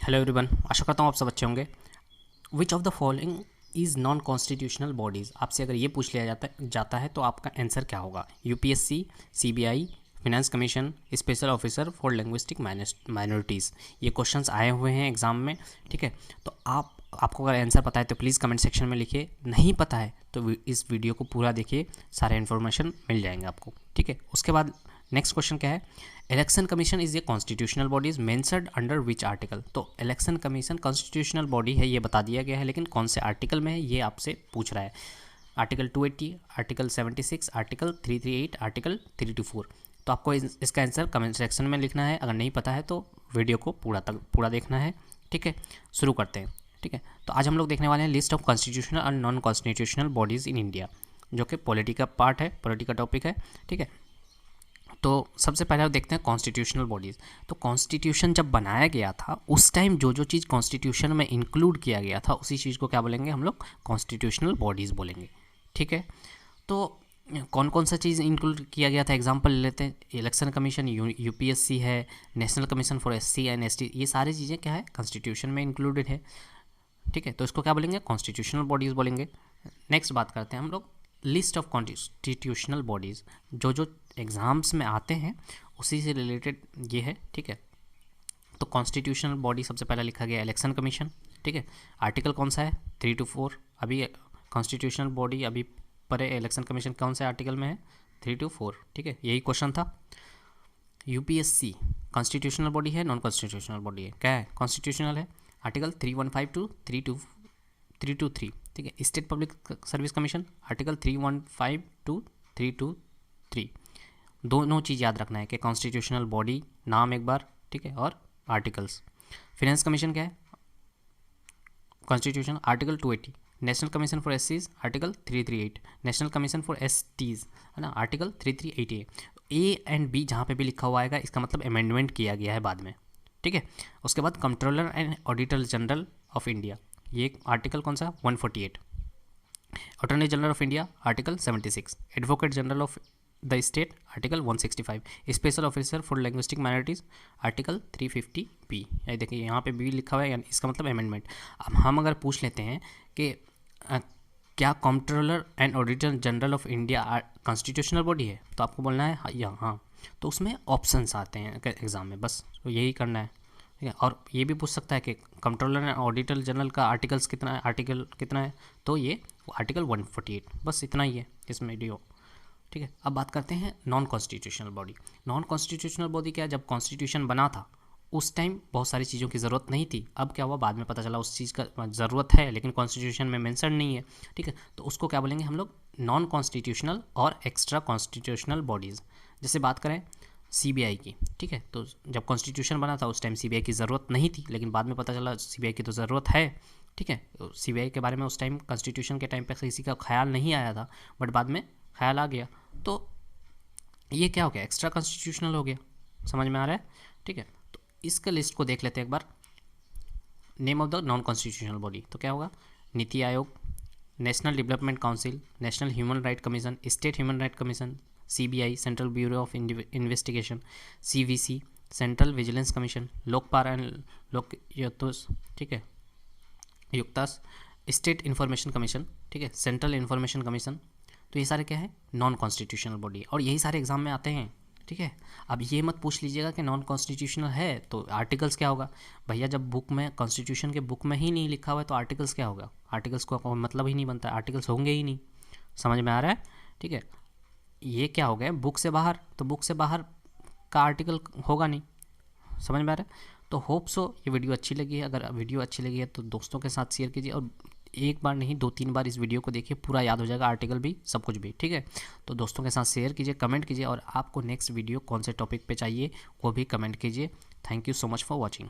Hello everyone, आशा करता हूँ आप सब अच्छे होंगे। Which of the following is non constitutional bodies, आपसे अगर ये पूछ लिया जाता है तो आपका आंसर क्या होगा? UPSC, CBI, finance commission, special officer for linguistic minorities. ये क्वेश्चंस आए हुए हैं एग्जाम में, ठीक है। तो आपको अगर आंसर पता है तो प्लीज़ कमेंट सेक्शन में लिखिए, नहीं पता है तो इस वीडियो को पूरा देखिए, सारे इन्फॉर्मेशन मिल जाएंगे आपको, ठीक है। उसके बाद नेक्स्ट क्वेश्चन क्या है? Election commission is a constitutional body is mentioned under which article. तो इलेक्शन कमीशन कॉन्स्टिट्यूशनल बॉडी है, ये बता दिया गया है, लेकिन कौन से आर्टिकल में है ये आपसे पूछ रहा है। Article 280, article 76, article 338, article 324। तो आपको इसका आंसर कमेंट सेक्शन में लिखना है। अगर नहीं पता है तो वीडियो को पूरा देखना है, ठीक है। शुरू करते हैं, ठीक है। तो आज हम लोग देखने वाले हैं लिस्ट ऑफ कॉन्स्टिट्यूशनल और non constitutional bodies in India, जो कि पॉलिटी का पार्ट है, पॉलिटी का टॉपिक है, ठीक है। तो सबसे पहले देखते हैं कॉन्स्टिट्यूशनल बॉडीज़। तो कॉन्स्टिट्यूशन जब बनाया गया था उस टाइम जो जो चीज़ कॉन्स्टिट्यूशन में इंक्लूड किया गया था उसी चीज़ को क्या बोलेंगे हम लोग? कॉन्स्टिट्यूशनल बॉडीज़ बोलेंगे, ठीक है। तो कौन कौन सा चीज़ इंक्लूड किया गया था, एग्जांपल ले लेते हैं। इलेक्शन कमीशन, यूपीएससी है, national commission for SC and ST, ये सारी चीज़ें क्या है? कॉन्स्टिट्यूशन में इंक्लूडेड है, ठीक है। तो इसको क्या बोलेंगे? कॉन्स्टिट्यूशनल बॉडीज़ बोलेंगे। नेक्स्ट बात करते हैं हम लोग लिस्ट ऑफ कॉन्स्टिट्यूशनल बॉडीज़, जो जो एग्ज़ाम्स में आते हैं उसी से रिलेटेड ये है, ठीक है। तो कॉन्स्टिट्यूशनल बॉडी सबसे पहला लिखा गया इलेक्शन कमीशन, ठीक है। आर्टिकल कौन सा है? 3 to 4। अभी कॉन्स्टिट्यूशनल बॉडी अभी पर इलेक्शन कमीशन कौन से आर्टिकल में है? 3 to 4, ठीक है। यही क्वेश्चन था। यूपीएससी कॉन्स्टिट्यूशनल बॉडी है, नॉन कॉन्स्टिट्यूशनल बॉडी है? क्या है? कॉन्स्टिट्यूशनल है। आर्टिकल 315 to 323, ठीक है। State public service commission article 315 to 323। दोनों चीज़ याद रखना है कि कॉन्स्टिट्यूशनल बॉडी नाम एक बार, ठीक है, और आर्टिकल्स। फिनेंस कमीशन क्या है? Constitution article 280। National commission for एससीज article 338। National commission for STs है ना, article 338A। A and B जहाँ पे भी लिखा हुआ आएगा इसका मतलब अमेंडमेंट किया गया है बाद में, ठीक है। उसके बाद controller and auditor general of India, ये आर्टिकल कौन सा? 148। Attorney general of India article 76। Advocate general of the state article 165। Special officer for linguistic minorities article 350B। ये देखिए यहाँ पे बी लिखा हुआ है, यानी इसका मतलब अमेंडमेंट। अब हम अगर पूछ लेते हैं कि क्या controller and auditor general of India constitutional body है, तो आपको बोलना है हाँ। तो उसमें ऑप्शंस आते हैं एग्जाम में, बस तो यही करना है, ठीक है। और ये भी पूछ सकता है कि कंट्रोलर एंड ऑडिटर जनरल का आर्टिकल कितना है, तो ये आर्टिकल 148, बस इतना ही है इसमें वीडियो, ठीक है। अब बात करते हैं non constitutional body. Non constitutional body क्या है? जब कॉन्स्टिट्यूशन बना था उस टाइम बहुत सारी चीज़ों की ज़रूरत नहीं थी। अब क्या हुआ, बाद में पता चला उस चीज़ का ज़रूरत है लेकिन कॉन्स्टिट्यूशन में मेंशन नहीं है, ठीक है। तो उसको क्या बोलेंगे हम लोग? नॉन कॉन्स्टिट्यूशनल और एक्स्ट्रा कॉन्स्टिट्यूशनल बॉडीज़। जैसे बात करें सीबीआई की, ठीक है। तो जब कॉन्स्टिट्यूशन बना था उस टाइम सीबीआई की ज़रूरत नहीं थी, लेकिन बाद में पता चला सीबीआई की तो ज़रूरत है, ठीक है। सीबीआई के बारे में उस टाइम कॉन्स्टिट्यूशन के टाइम पे किसी का ख्याल नहीं आया था, बट बाद में ख्याल आ गया, तो ये क्या हो गया? एक्स्ट्रा कॉन्स्टिट्यूशनल हो गया। समझ में आ रहा है, ठीक है। तो इसके लिस्ट को देख लेते हैं एक बार। Name of the non constitutional body, तो क्या होगा? Niti Aayog, national development council, national human right commission, state human right commission, CBI central bureau of investigation, CVC central vigilance commission, Lokpal and Lokayuktas, ठीक है, युक्तास, स्टेट इंफॉर्मेशन कमीशन, ठीक है, सेंट्रल इंफॉर्मेशन कमीशन। तो ये सारे क्या है? नॉन कॉन्स्टिट्यूशनल बॉडी, और यही सारे एग्जाम में आते हैं, ठीक है। अब ये मत पूछ लीजिएगा कि नॉन कॉन्स्टिट्यूशनल है तो आर्टिकल्स क्या होगा। भैया जब बुक में, कॉन्स्टिट्यूशन के बुक में ही नहीं लिखा हुआ है तो आर्टिकल्स क्या होगा? आर्टिकल्स को कोई मतलब ही नहीं बनता, आर्टिकल्स होंगे ही नहीं। समझ में आ रहा है, ठीक है। ये क्या हो गया? बुक से बाहर, तो बुक से बाहर का आर्टिकल होगा नहीं। समझ में आ रहा है। तो होप सो ये वीडियो अच्छी लगी है। अगर वीडियो अच्छी लगी है तो दोस्तों के साथ शेयर कीजिए, और एक बार नहीं 2-3 बार इस वीडियो को देखिए, पूरा याद हो जाएगा, आर्टिकल भी, सब कुछ भी, ठीक है। तो दोस्तों के साथ शेयर कीजिए, कमेंट कीजिए, और आपको नेक्स्ट वीडियो कौन से टॉपिक पे चाहिए वो भी कमेंट कीजिए। Thank you so much for watching.